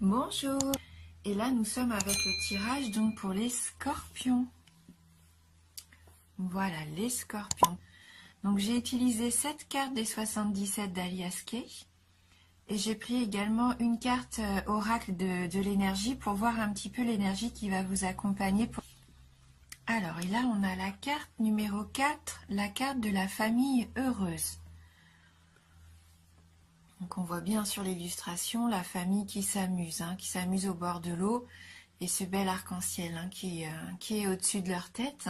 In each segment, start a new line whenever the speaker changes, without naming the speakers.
Bonjour. Et là nous sommes avec le tirage donc pour les scorpions. Voilà les scorpions. Donc j'ai utilisé 7 cartes des 77 d'Alias Kay. Et j'ai pris également une carte oracle de l'énergie pour voir un petit peu l'énergie qui va vous accompagner. Alors, et là on a la carte numéro 4, la carte de la famille heureuse. Donc on voit bien sur l'illustration la famille qui s'amuse au bord de l'eau, et ce bel arc-en-ciel qui est au-dessus de leur tête.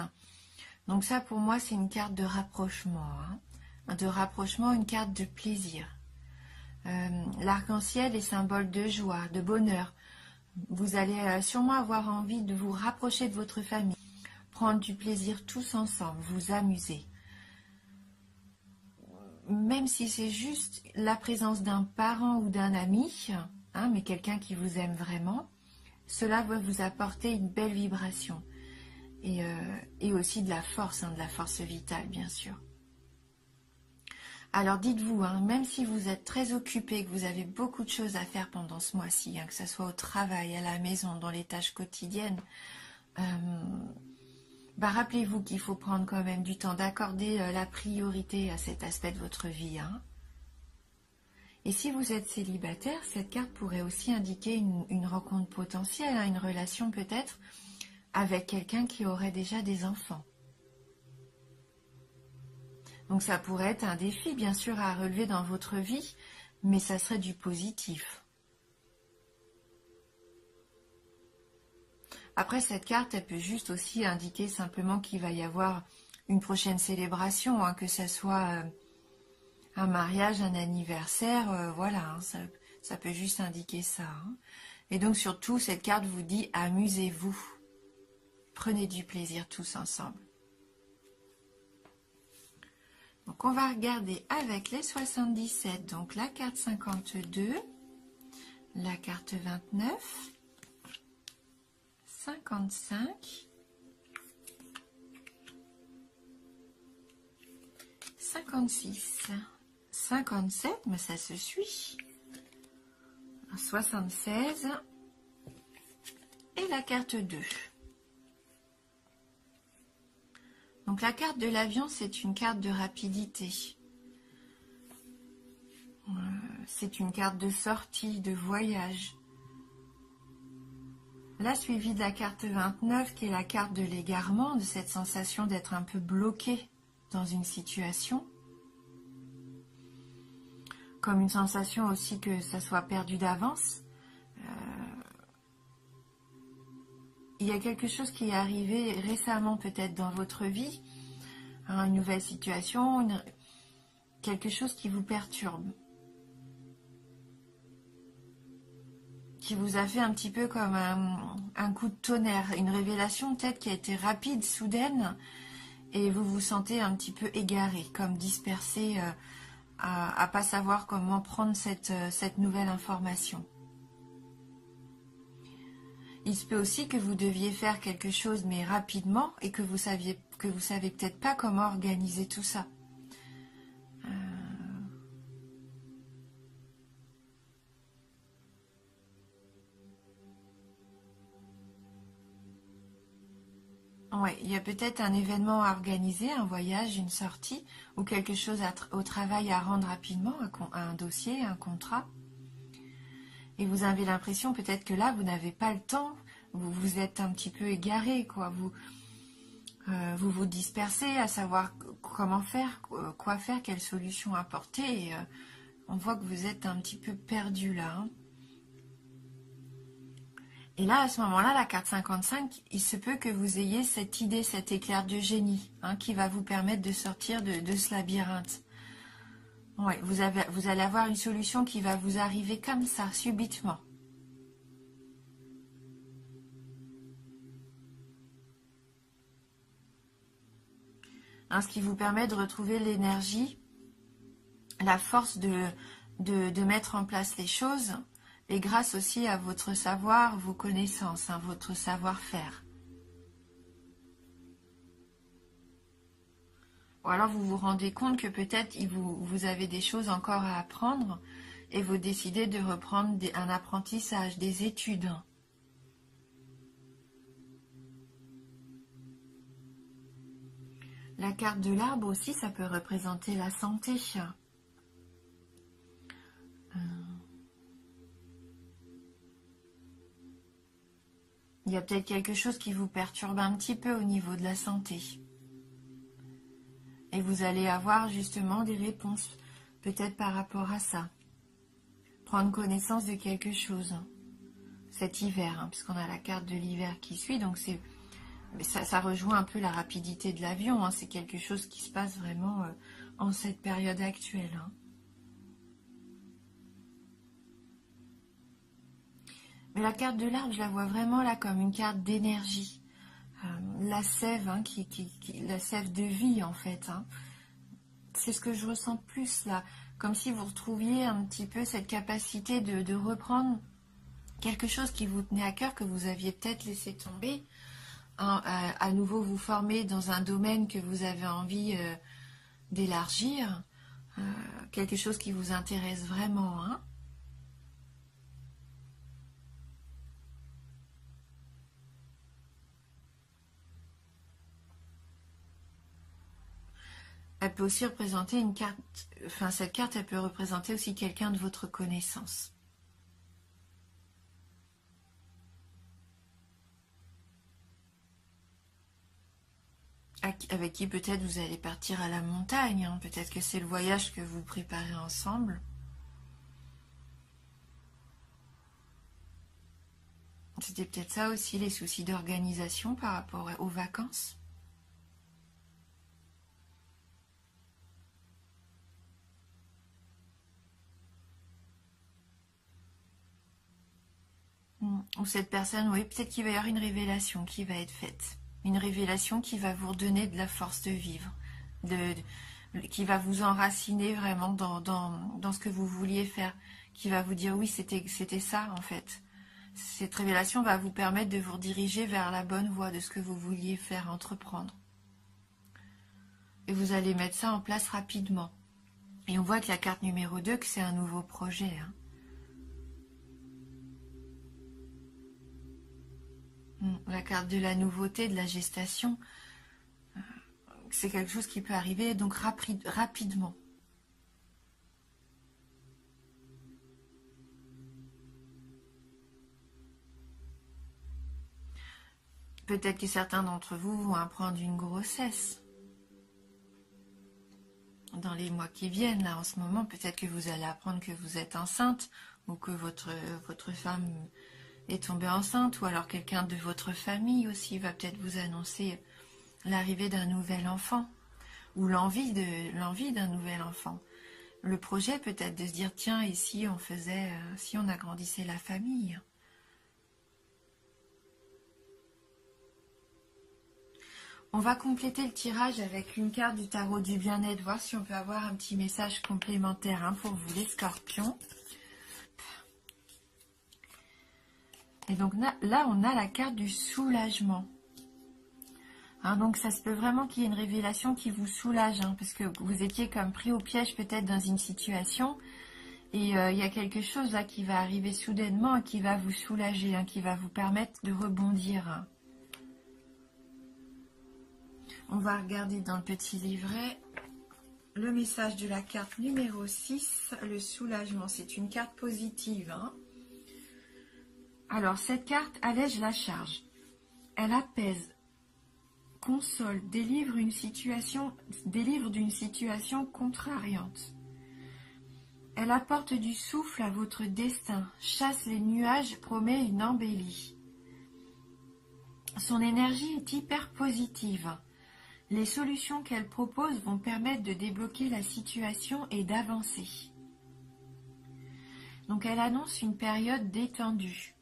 Donc ça pour moi c'est une carte de rapprochement, une carte de plaisir. L'arc-en-ciel est symbole de joie, de bonheur. Vous allez sûrement avoir envie de vous rapprocher de votre famille, prendre du plaisir tous ensemble, vous amuser. Même si c'est juste la présence d'un parent ou d'un ami, mais quelqu'un qui vous aime vraiment, cela va vous apporter une belle vibration et aussi de la force vitale, bien sûr. Alors dites-vous, même si vous êtes très occupé, que vous avez beaucoup de choses à faire pendant ce mois-ci, que ce soit au travail, à la maison, dans les tâches quotidiennes, rappelez-vous qu'il faut prendre quand même du temps d'accorder la priorité à cet aspect de votre vie. Et si vous êtes célibataire, cette carte pourrait aussi indiquer une rencontre potentielle, une relation peut-être avec quelqu'un qui aurait déjà des enfants. Donc ça pourrait être un défi bien sûr à relever dans votre vie, mais ça serait du positif. Après cette carte, elle peut juste aussi indiquer simplement qu'il va y avoir une prochaine célébration, que ce soit un mariage, un anniversaire, voilà, ça peut juste indiquer ça. Et donc surtout, cette carte vous dit amusez-vous, prenez du plaisir tous ensemble. Donc on va regarder avec les 77, donc la carte 52, la carte 29, 55, 56, 57, mais ça se suit, 76 et la carte 2. Donc la carte de l'avion, c'est une carte de rapidité. C'est une carte de sortie, de voyage. Là, suivi de la carte 29, qui est la carte de l'égarement, de cette sensation d'être un peu bloqué dans une situation. Comme une sensation aussi que ça soit perdu d'avance. Il y a quelque chose qui est arrivé récemment peut-être dans votre vie, une nouvelle situation, quelque chose qui vous perturbe, qui vous a fait un petit peu comme un coup de tonnerre, une révélation peut-être qui a été rapide, soudaine, et vous vous sentez un petit peu égaré, comme dispersé, à pas savoir comment prendre cette nouvelle information. Il se peut aussi que vous deviez faire quelque chose mais rapidement et que vous savez peut-être pas comment organiser tout ça. Ouais, il y a peut-être un événement à organiser, un voyage, une sortie ou quelque chose au travail à rendre rapidement, un dossier, un contrat. Et vous avez l'impression peut-être que là, vous n'avez pas le temps, vous êtes un petit peu égaré, quoi. Vous dispersez à savoir comment faire, quoi faire, quelle solution apporter. Et, on voit que vous êtes un petit peu perdu là. Et là, à ce moment-là, la carte 55, il se peut que vous ayez cette idée, cet éclair de génie, qui va vous permettre de sortir de ce labyrinthe. Ouais, vous allez avoir une solution qui va vous arriver comme ça, subitement. Ce qui vous permet de retrouver l'énergie, la force de mettre en place les choses, et grâce aussi à votre savoir, vos connaissances, votre savoir-faire. Ou alors vous vous rendez compte que peut-être vous avez des choses encore à apprendre et vous décidez de reprendre un apprentissage, des études. La carte de l'arbre aussi, ça peut représenter la santé. Il y a peut-être quelque chose qui vous perturbe un petit peu au niveau de la santé. Et vous allez avoir justement des réponses, peut-être par rapport à ça. Prendre connaissance de quelque chose. Cet hiver, puisqu'on a la carte de l'hiver qui suit, donc ça rejoint un peu la rapidité de l'avion. C'est quelque chose qui se passe vraiment en cette période actuelle. Mais la carte de l'arbre, je la vois vraiment là comme une carte d'énergie. La sève, la sève de vie en fait. C'est ce que je ressens plus là. Comme si vous retrouviez un petit peu cette capacité de reprendre quelque chose qui vous tenait à cœur, que vous aviez peut-être laissé tomber. À nouveau vous former dans un domaine que vous avez envie d'élargir. Quelque chose qui vous intéresse vraiment. Elle peut aussi représenter une carte, cette carte, elle peut représenter aussi quelqu'un de votre connaissance. Avec qui peut-être vous allez partir à la montagne, peut-être que c'est le voyage que vous préparez ensemble. C'était peut-être ça aussi, les soucis d'organisation par rapport aux vacances. Ou cette personne, oui, peut-être qu'il va y avoir une révélation qui va être faite. Une révélation qui va vous redonner de la force de vivre, qui va vous enraciner vraiment dans ce que vous vouliez faire, qui va vous dire oui, c'était ça en fait. Cette révélation va vous permettre de vous rediriger vers la bonne voie de ce que vous vouliez faire, entreprendre. Et vous allez mettre ça en place rapidement. Et on voit que la carte numéro 2, que c'est un nouveau projet. La carte de la nouveauté, de la gestation, c'est quelque chose qui peut arriver donc rapidement. Peut-être que certains d'entre vous vont apprendre une grossesse. Dans les mois qui viennent, là, en ce moment, peut-être que vous allez apprendre que vous êtes enceinte ou que votre femme est tombée enceinte, ou alors quelqu'un de votre famille aussi va peut-être vous annoncer l'arrivée d'un nouvel enfant ou l'envie d'un nouvel enfant. Le projet peut-être de se dire tiens, et si on faisait, si on agrandissait la famille. On va compléter le tirage avec une carte du tarot du bien-être, voir si on peut avoir un petit message complémentaire pour vous les scorpions. Et donc là, on a la carte du soulagement. Donc ça se peut vraiment qu'il y ait une révélation qui vous soulage, parce que vous étiez comme pris au piège peut-être dans une situation, et il y a quelque chose là qui va arriver soudainement et qui va vous soulager, qui va vous permettre de rebondir. On va regarder dans le petit livret le message de la carte numéro 6, le soulagement. C'est une carte positive. Alors, cette carte allège la charge. Elle apaise, console, délivre d'une situation contrariante. Elle apporte du souffle à votre destin, chasse les nuages, promet une embellie. Son énergie est hyper positive. Les solutions qu'elle propose vont permettre de débloquer la situation et d'avancer. Donc elle annonce une période détendue.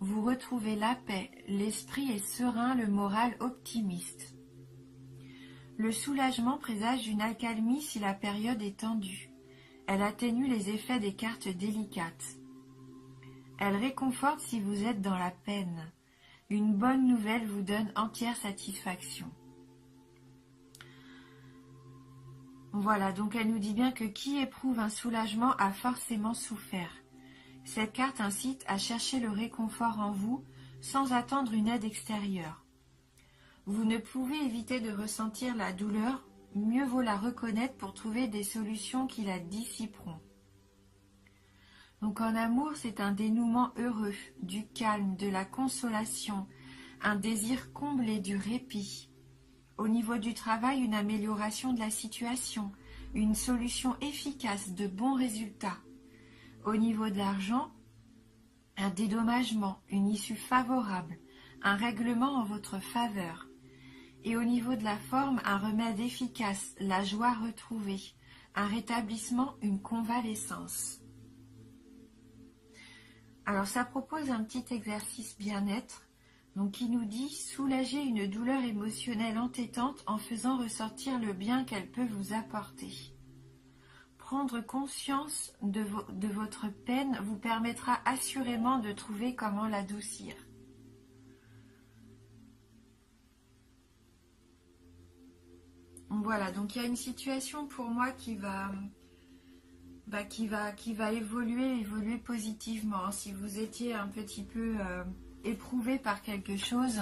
Vous retrouvez la paix, l'esprit est serein, le moral optimiste. Le soulagement présage une accalmie si la période est tendue. Elle atténue les effets des cartes délicates. Elle réconforte si vous êtes dans la peine. Une bonne nouvelle vous donne entière satisfaction. Voilà, donc elle nous dit bien que qui éprouve un soulagement a forcément souffert. Cette carte incite à chercher le réconfort en vous sans attendre une aide extérieure. Vous ne pouvez éviter de ressentir la douleur, mieux vaut la reconnaître pour trouver des solutions qui la dissiperont. Donc en amour, c'est un dénouement heureux, du calme, de la consolation, un désir comblé du répit. Au niveau du travail, une amélioration de la situation, une solution efficace, de bons résultats. Au niveau de l'argent, un dédommagement, une issue favorable, un règlement en votre faveur. Et au niveau de la forme, un remède efficace, la joie retrouvée, un rétablissement, une convalescence. Alors ça propose un petit exercice bien-être, donc qui nous dit soulager une douleur émotionnelle entêtante en faisant ressortir le bien qu'elle peut vous apporter. Prendre conscience de votre peine vous permettra assurément de trouver comment l'adoucir. Voilà, donc il y a une situation pour moi qui va évoluer positivement. Si vous étiez un petit peu éprouvé par quelque chose,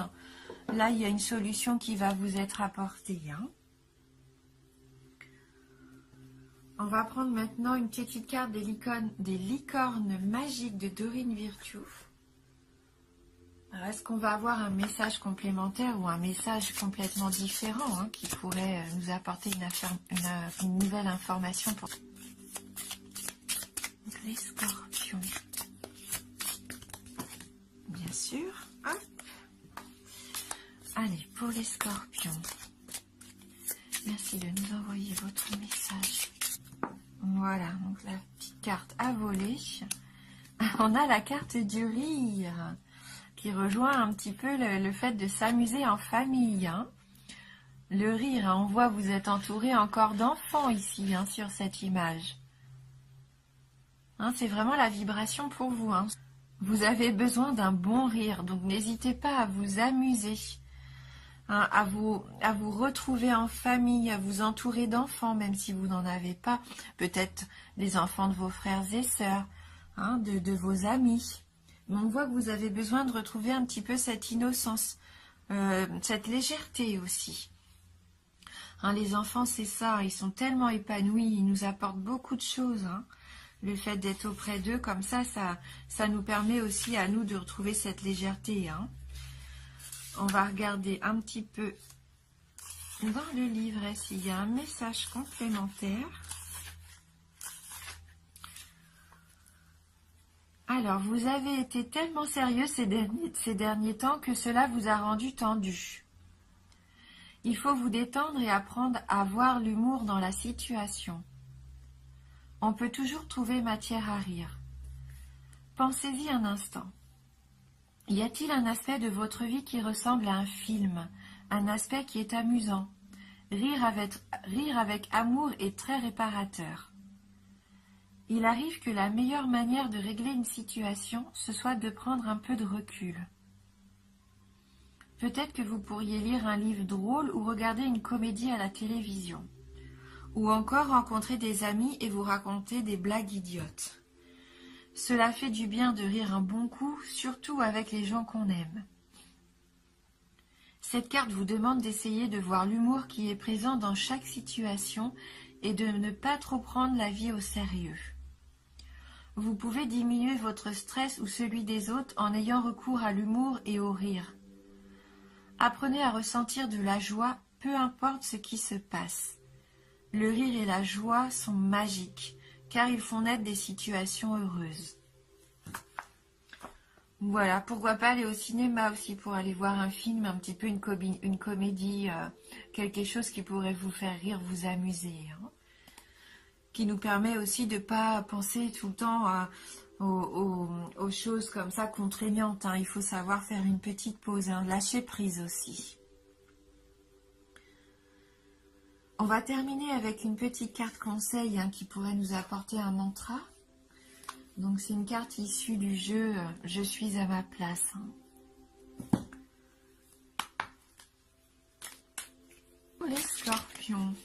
là il y a une solution qui va vous être apportée. On va prendre maintenant une petite carte des licornes magiques de Dorine Virtue. Est-ce qu'on va avoir un message complémentaire ou un message complètement différent qui pourrait nous apporter une nouvelle information pour les scorpions? Bien sûr. Hop. Allez, pour les scorpions. Merci de nous envoyer votre message. Voilà, donc la petite carte à voler. On a la carte du rire, qui rejoint un petit peu le fait de s'amuser en famille. Le rire, on voit vous êtes entouré encore d'enfants ici, sur cette image. C'est vraiment la vibration pour vous. Vous avez besoin d'un bon rire, donc n'hésitez pas à vous amuser, à vous retrouver en famille, à vous entourer d'enfants, même si vous n'en avez pas. Peut-être les enfants de vos frères et sœurs, de vos amis. Mais on voit que vous avez besoin de retrouver un petit peu cette innocence, cette légèreté aussi. Les enfants, c'est ça, ils sont tellement épanouis, ils nous apportent beaucoup de choses. Le fait d'être auprès d'eux, comme ça nous permet aussi à nous de retrouver cette légèreté. On va regarder un petit peu dans le livret s'il y a un message complémentaire. Alors, vous avez été tellement sérieux ces derniers temps que cela vous a rendu tendu. Il faut vous détendre et apprendre à voir l'humour dans la situation. On peut toujours trouver matière à rire. Pensez-y un instant. Y a-t-il un aspect de votre vie qui ressemble à un film, un aspect qui est amusant? Rire avec amour est très réparateur. Il arrive que la meilleure manière de régler une situation, ce soit de prendre un peu de recul. Peut-être que vous pourriez lire un livre drôle ou regarder une comédie à la télévision. Ou encore rencontrer des amis et vous raconter des blagues idiotes. Cela fait du bien de rire un bon coup, surtout avec les gens qu'on aime. Cette carte vous demande d'essayer de voir l'humour qui est présent dans chaque situation et de ne pas trop prendre la vie au sérieux. Vous pouvez diminuer votre stress ou celui des autres en ayant recours à l'humour et au rire. Apprenez à ressentir de la joie, peu importe ce qui se passe. Le rire et la joie sont magiques, car ils font naître des situations heureuses. Voilà, pourquoi pas aller au cinéma aussi pour aller voir un film, un petit peu une comédie, quelque chose qui pourrait vous faire rire, vous amuser. Qui nous permet aussi de ne pas penser tout le temps aux choses comme ça contraignantes. Il faut savoir faire une petite pause, lâcher prise aussi. On va terminer avec une petite carte conseil qui pourrait nous apporter un mantra. Donc c'est une carte issue du jeu « Je suis à ma place ». Pour les scorpions.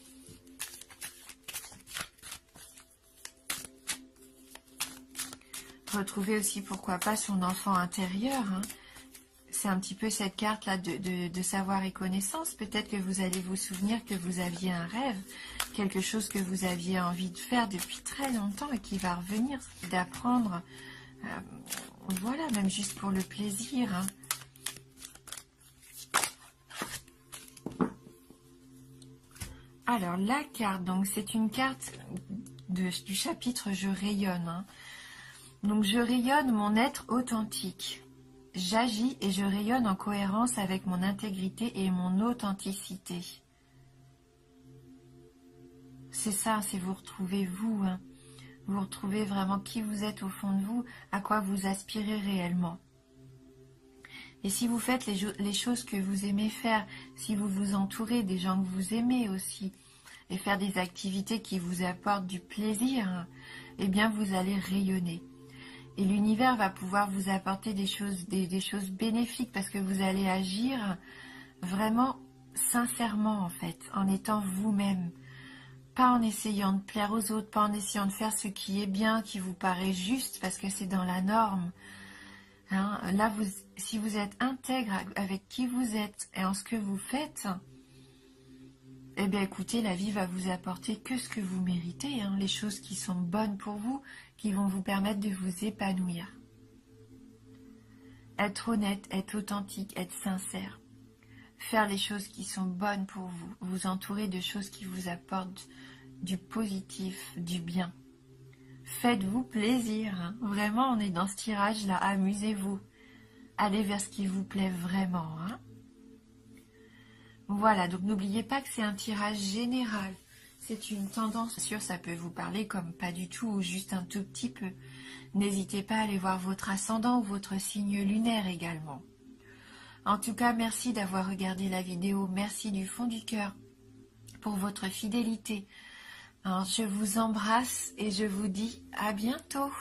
retrouver aussi, pourquoi pas, son enfant intérieur. Hein. C'est un petit peu cette carte-là de savoir et connaissance. Peut-être que vous allez vous souvenir que vous aviez un rêve, quelque chose que vous aviez envie de faire depuis très longtemps et qui va revenir, d'apprendre. Voilà, même juste pour le plaisir. Hein. Alors, la carte, donc c'est une carte du chapitre « Je rayonne hein. ». Donc, je rayonne mon être authentique. J'agis et je rayonne en cohérence avec mon intégrité et mon authenticité. C'est ça, c'est vous retrouvez vous. Hein. Vous retrouvez vraiment qui vous êtes au fond de vous, à quoi vous aspirez réellement. Et si vous faites les choses que vous aimez faire, si vous vous entourez des gens que vous aimez aussi, et faire des activités qui vous apportent du plaisir, eh bien vous allez rayonner. Et l'univers va pouvoir vous apporter des choses bénéfiques parce que vous allez agir vraiment sincèrement en fait, en étant vous-même. Pas en essayant de plaire aux autres, pas en essayant de faire ce qui est bien, qui vous paraît juste parce que c'est dans la norme. Hein, là, si vous êtes intègre avec qui vous êtes et en ce que vous faites, eh bien écoutez, la vie va vous apporter que ce que vous méritez, hein, les choses qui sont bonnes pour vous, qui vont vous permettre de vous épanouir. Être honnête, être authentique, être sincère. Faire les choses qui sont bonnes pour vous. Vous entourer de choses qui vous apportent du positif, du bien. Faites-vous plaisir. Hein. Vraiment, on est dans ce tirage-là. Amusez-vous. Allez vers ce qui vous plaît vraiment. Hein. Voilà, donc n'oubliez pas que c'est un tirage général. C'est une tendance. Bien sûr, ça peut vous parler comme pas du tout ou juste un tout petit peu. N'hésitez pas à aller voir votre ascendant ou votre signe lunaire également. En tout cas, merci d'avoir regardé la vidéo. Merci du fond du cœur pour votre fidélité. Alors, je vous embrasse et je vous dis à bientôt.